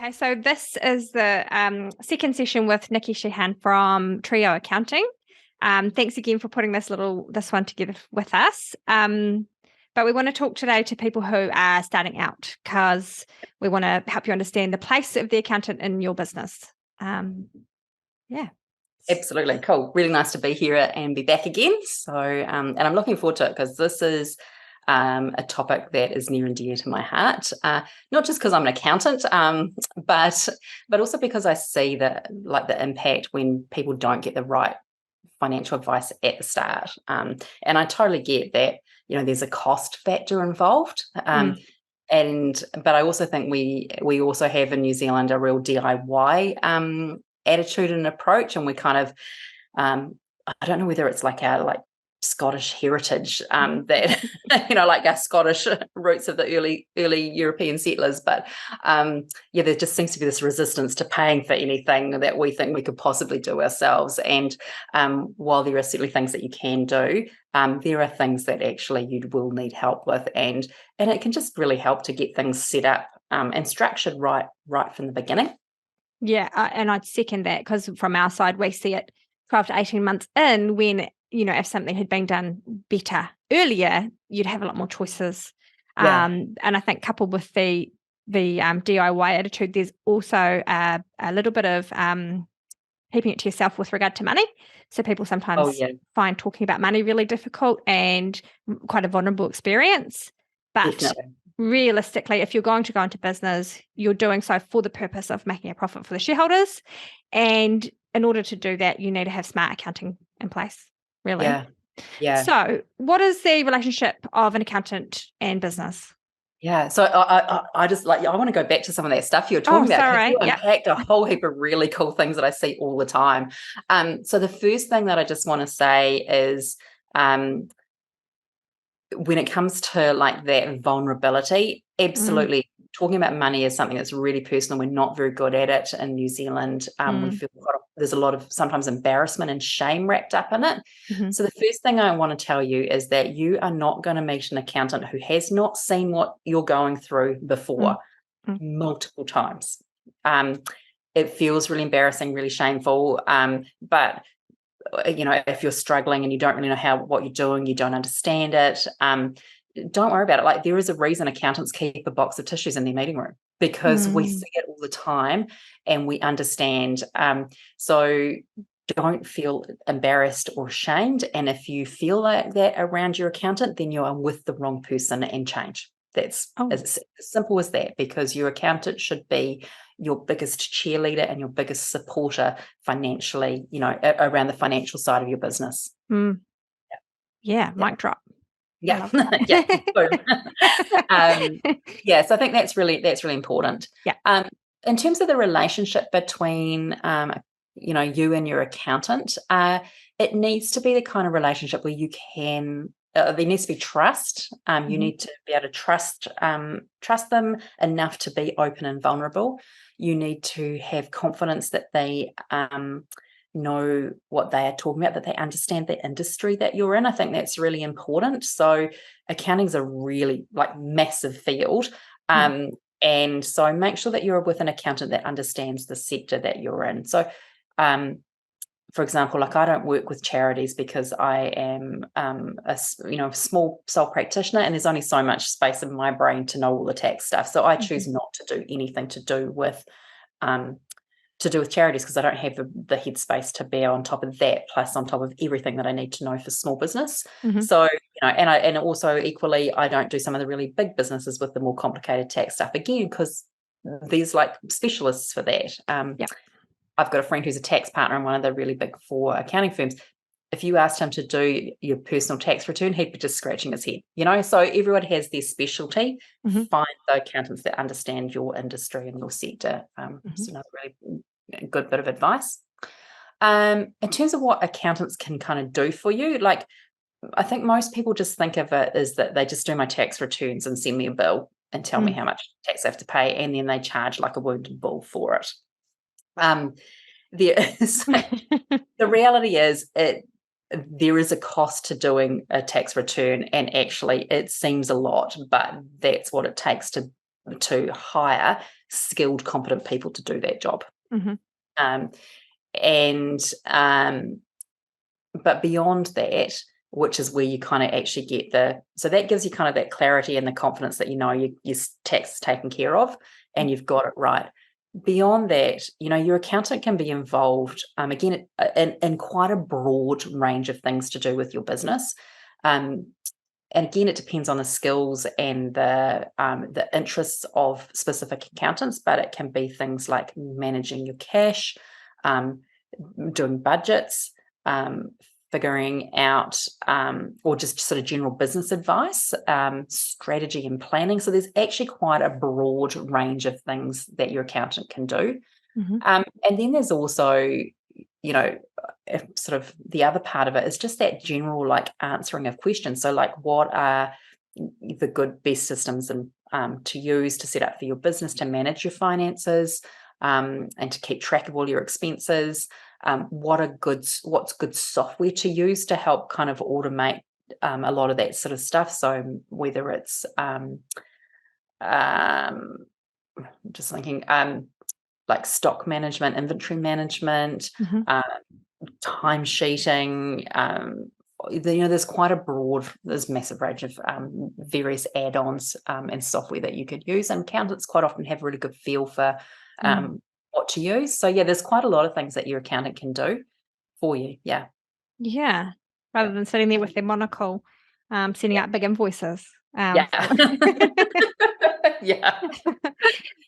Okay, so this is the second session with Nickie Sheehan from Trio Accounting. Thanks again for putting this one together with us. But we want to talk today to people who are starting out because we want to help you understand the place of the accountant in your business. Yeah. Absolutely. Cool. Really nice to be here and be back again. So, and I'm looking forward to it because this is a topic that is near and dear to my heart, not just because I'm an accountant, but also because I see the impact when people don't get the right financial advice at the start. And I totally get that, there's a cost factor involved. But I also think we also have in New Zealand a real DIY attitude and approach, and we kind of I don't know whether it's like our Scottish heritage that like our Scottish roots of the early European settlers, but there just seems to be this resistance to paying for anything that we think we could possibly do ourselves. And while there are certainly things that you can do, there are things that actually you will need help with, and it can just really help to get things set up and structured right from the beginning. Yeah, and I'd second that because from our side, we see it 12 to 18 months in when, if something had been done better earlier, you'd have a lot more choices. Yeah. And I think coupled with the DIY attitude, there's also a little bit of keeping it to yourself with regard to money. So people sometimes find talking about money really difficult and quite a vulnerable experience. But Definitely. Realistically, if you're going to go into business, you're doing so for the purpose of making a profit for the shareholders. And in order to do that, you need to have smart accounting in place, really. Yeah. So what is the relationship of an accountant and business? Yeah. So I just I want to go back to some of that stuff you're talking about. Sorry. You unpacked a whole heap of really cool things that I see all the time. So the first thing that I just want to say is when it comes to that vulnerability, absolutely talking about money is something that's really personal. We're not very good at it in New Zealand. We feel there's a lot of sometimes embarrassment and shame wrapped up in it. So the first thing I want to tell you is that you are not going to meet an accountant who has not seen what you're going through before multiple times. It feels really embarrassing, really shameful, but if you're struggling and you don't really know what you're doing, you don't understand it, don't worry about it. There is a reason accountants keep a box of tissues in their meeting room, because we see it all the time and we understand. So don't feel embarrassed or ashamed. And if you feel like that around your accountant, then you are with the wrong person, and change. That's as simple as that, because your accountant should be your biggest cheerleader and your biggest supporter financially, around the financial side of your business. Mic drop. Yeah. So I think that's really important. In terms of the relationship between you and your accountant, it needs to be the kind of relationship where you can there needs to be trust. You need to be able to trust them enough to be open and vulnerable. You need to have confidence that they know what they are talking about, that they understand the industry that you're in. I think that's really important. So accounting is a really massive field. And so make sure that you're with an accountant that understands the sector that you're in. So for example, I don't work with charities because I am a small sole practitioner, and there's only so much space in my brain to know all the tax stuff. So I choose not to do anything to do with charities, because I don't have the headspace to bear on top of that, plus on top of everything that I need to know for small business. So and also equally, I don't do some of the really big businesses with the more complicated tax stuff, again because there's specialists for that. I've got a friend who's a tax partner in one of the really big 4 accounting firms. If you asked him to do your personal tax return, he'd be just scratching his head, So everyone has their specialty. Find the accountants that understand your industry and your sector. It's another really good bit of advice. In terms of what accountants can kind of do for you, I think most people just think of it as that they just do my tax returns and send me a bill and tell me how much tax I have to pay, and then they charge like a wounded bull for it. The reality is there is a cost to doing a tax return, and actually it seems a lot, but that's what it takes to to hire skilled, competent people to do that job. Mm-hmm. But beyond that, which is where you kind of actually get so that gives you kind of that clarity and the confidence that your tax is taken care of and you've got it right. Beyond that, your accountant can be involved, again, in quite a broad range of things to do with your business. And again, it depends on the skills and the interests of specific accountants, but it can be things like managing your cash, doing budgets, figuring out, or just sort of general business advice, strategy and planning. So there's actually quite a broad range of things that your accountant can do. Mm-hmm. And then there's also, sort of the other part of it is just that general answering of questions. So what are the best systems to use to set up for your business, to manage your finances, and to keep track of all your expenses. What's good software to use to help kind of automate a lot of that sort of stuff. So whether it's just thinking like stock management, inventory management, Mm-hmm. Time sheeting. There's quite there's massive range of various add-ons and software that you could use, and accountants quite often have a really good feel for what to use. So there's quite a lot of things that your accountant can do for you. Rather than sitting there with their monocle sending out big invoices. Yeah.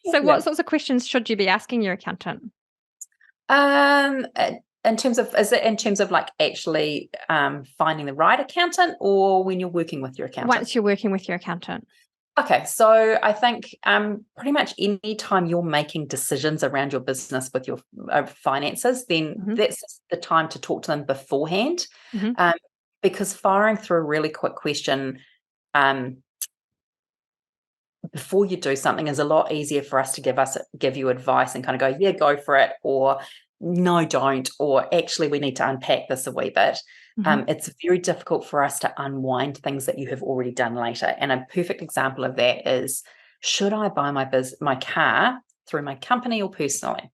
So what sorts of questions should you be asking your accountant? Is it in terms of actually finding the right accountant, or when you're working with your accountant? Once you're working with your accountant. Okay, so I think pretty much any time you're making decisions around your business with your finances, then that's the time to talk to them beforehand, because firing through a really quick question before you do something is a lot easier for us to give you advice and kind of go, yeah, go for it, or no, don't, or actually we need to unpack this a wee bit. It's very difficult for us to unwind things that you have already done later. And a perfect example of that is, should I buy my car through my company or personally?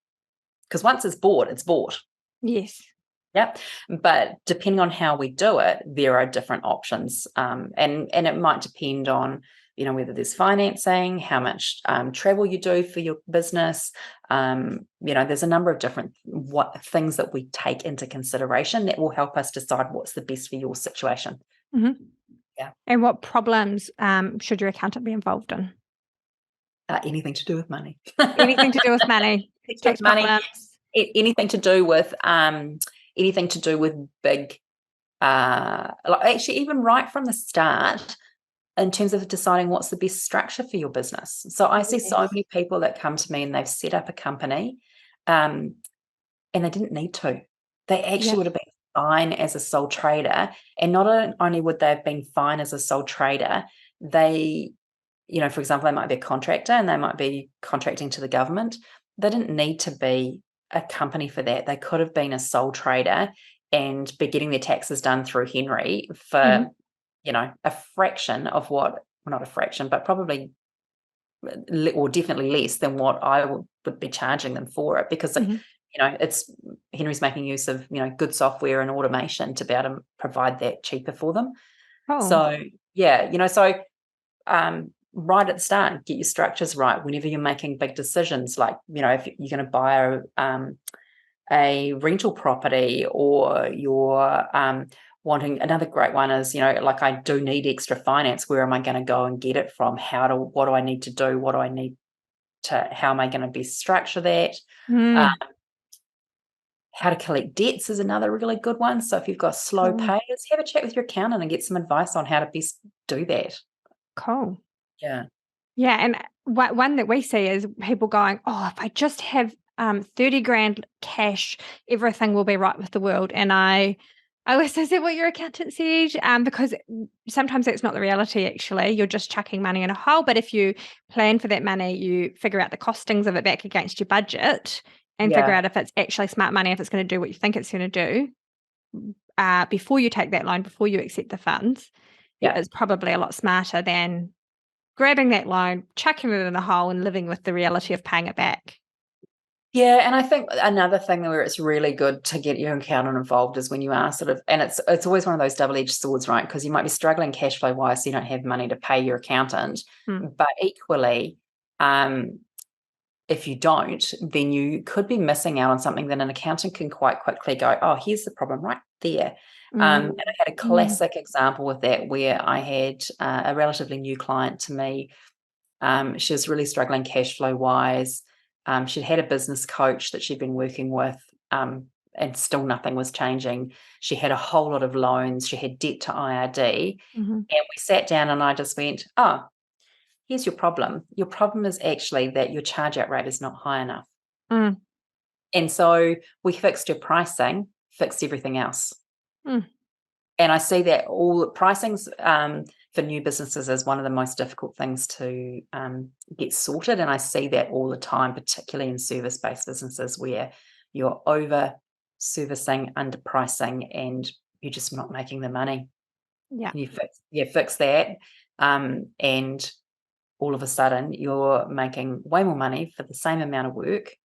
Because once it's bought, it's bought. Yes. Yep. But depending on how we do it, there are different options. And it might depend on, whether there's financing, how much travel you do for your business. There's a number of different things that we take into consideration that will help us decide what's the best for your situation. Yeah. And what problems should your accountant be involved in? Anything to do with money. Anything to do with money. Tax problems. Anything to do with big, actually even right from the start, in terms of deciding what's the best structure for your business. So I see so many people that come to me and they've set up a company and they didn't need to. They actually would have been fine as a sole trader. And not only would they have been fine as a sole trader, they, for example, they might be a contractor and they might be contracting to the government. They didn't need to be a company for that. They could have been a sole trader and be getting their taxes done through Henry for a fraction of not a fraction, but probably or definitely less than what I would be charging them for it, because it's Henry's making use of good software and automation to be able to provide that cheaper for them. So right at the start, get your structures right whenever you're making big decisions, like if you're going to buy a rental property, or you're wanting. Another great one is, I do need extra finance. Where am I going to go and get it from? What do I need to do? How am I going to best structure that? How to collect debts is another really good one. So if you've got slow payers, have a chat with your accountant and get some advice on how to best do that. Cool. Yeah. Yeah. And one that we see is people going, oh, if I just have 30 grand cash, everything will be right with the world. And I always say, is that what your accountant said? Because sometimes that's not the reality, actually. You're just chucking money in a hole. But if you plan for that money, you figure out the costings of it back against your budget and figure out if it's actually smart money, if it's going to do what you think it's going to do before you take that loan, before you accept the funds. It's probably a lot smarter than grabbing that loan, chucking it in a hole and living with the reality of paying it back. Yeah, and I think another thing where it's really good to get your accountant involved is when you are sort of, and it's always one of those double-edged swords, right? Because you might be struggling cash flow wise, so you don't have money to pay your accountant, but equally, if you don't, then you could be missing out on something that an accountant can quite quickly go, oh, here's the problem right there. And I had a classic example with that where I had a relatively new client to me. She was really struggling cash flow wise. She'd had a business coach that she'd been working with, and still nothing was changing. She had a whole lot of loans. She had debt to IRD. And we sat down and I just went, oh, here's your problem. Your problem is actually that your charge out rate is not high enough. And so we fixed your pricing, fixed everything else. And I see that all pricings for new businesses is one of the most difficult things to get sorted. And I see that all the time, particularly in service-based businesses where you're over servicing, underpricing, and you're just not making the money. Yeah. You fix that. And all of a sudden you're making way more money for the same amount of work.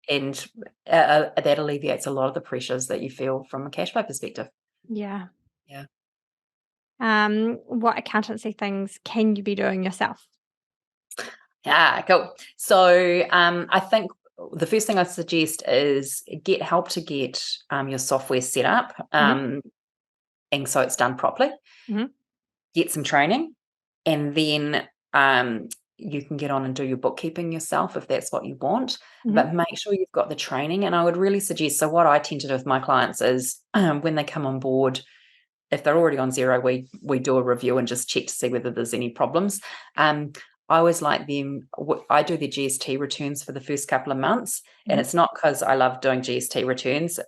And that alleviates a lot of the pressures that you feel from a cash flow perspective. Yeah. Yeah. What accountancy things can you be doing yourself? Yeah, cool. So I think the first thing I suggest is get help to get your software set up, and so it's done properly. Get some training, and then you can get on and do your bookkeeping yourself if that's what you want. But make sure you've got the training. And I would really suggest, so what I tend to do with my clients is when they come on board, if they're already on Xero, we do a review and just check to see whether there's any problems. I always like them. I do the GST returns for the first couple of months, and it's not because I love doing GST returns.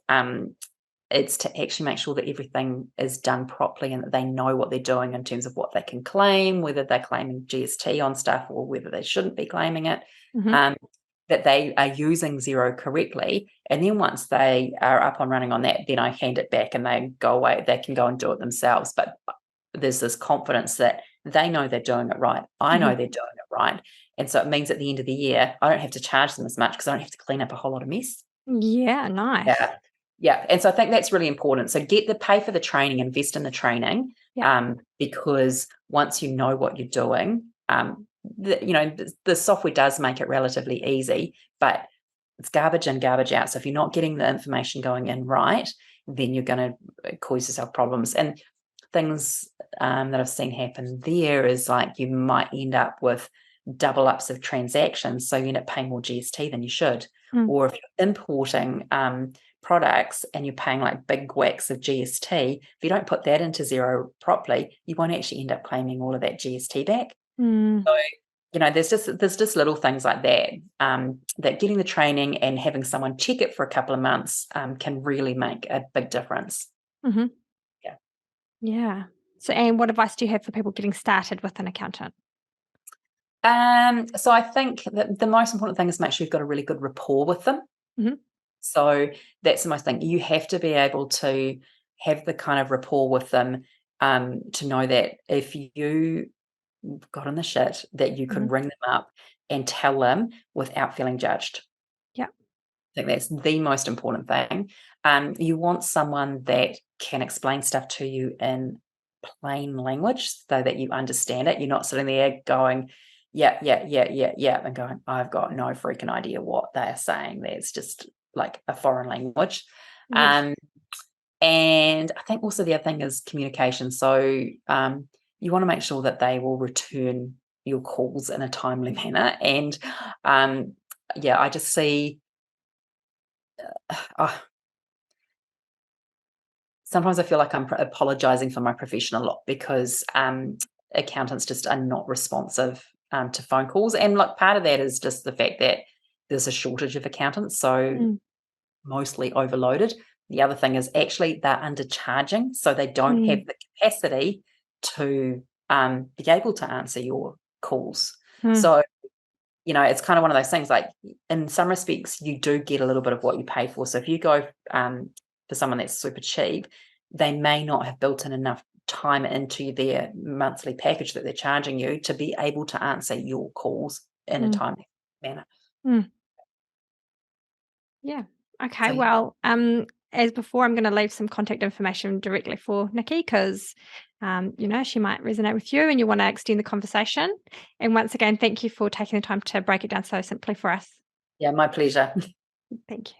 It's to actually make sure that everything is done properly and that they know what they're doing in terms of what they can claim, whether they're claiming GST on stuff or whether they shouldn't be claiming it, that they are using Xero correctly. And then once they are up and running on that, then I hand it back and they go away. They can go and do it themselves. But there's this confidence that they know they're doing it right. I know they're doing it right. And so it means at the end of the year, I don't have to charge them as much because I don't have to clean up a whole lot of mess. Yeah, nice. Yeah. And so I think that's really important. So pay for the training, invest in the training, because once you know what you're doing, the software does make it relatively easy, but it's garbage in, garbage out. So if you're not getting the information going in right, then you're going to cause yourself problems. And things that I've seen happen there is like you might end up with double ups of transactions. So you end up paying more GST than you should. Or if you're importing products and you're paying like big whacks of GST, if you don't put that into Xero properly, you won't actually end up claiming all of that GST back. So, there's just little things like that, that getting the training and having someone check it for a couple of months can really make a big difference. Yeah. So, and what advice do you have for people getting started with an accountant? So I think that the most important thing is make sure you've got a really good rapport with them. So that's the most thing. You have to be able to have the kind of rapport with them to know that if you got in the shit, that you could ring them up and tell them without feeling judged. Yeah. I think that's the most important thing. You want someone that can explain stuff to you in plain language so that you understand it. You're not sitting there going, yeah, and going, I've got no freaking idea what they're saying. That's just like a foreign language. And I think also the other thing is communication. So you want to make sure that they will return your calls in a timely manner. And I just see sometimes I feel like I'm apologizing for my profession a lot because accountants just are not responsive to phone calls. And look, part of that is just the fact that there's a shortage of accountants, so mostly overloaded. The other thing is actually they're undercharging, so they don't have the capacity to be able to answer your calls. So, it's kind of one of those things, like in some respects, you do get a little bit of what you pay for. So if you go for someone that's super cheap, they may not have built in enough time into their monthly package that they're charging you to be able to answer your calls in a timely manner. Yeah. Okay. So, Well, as before, I'm going to leave some contact information directly for Nickie because, she might resonate with you and you want to extend the conversation. And once again, thank you for taking the time to break it down so simply for us. yeah, my pleasure. Thank you.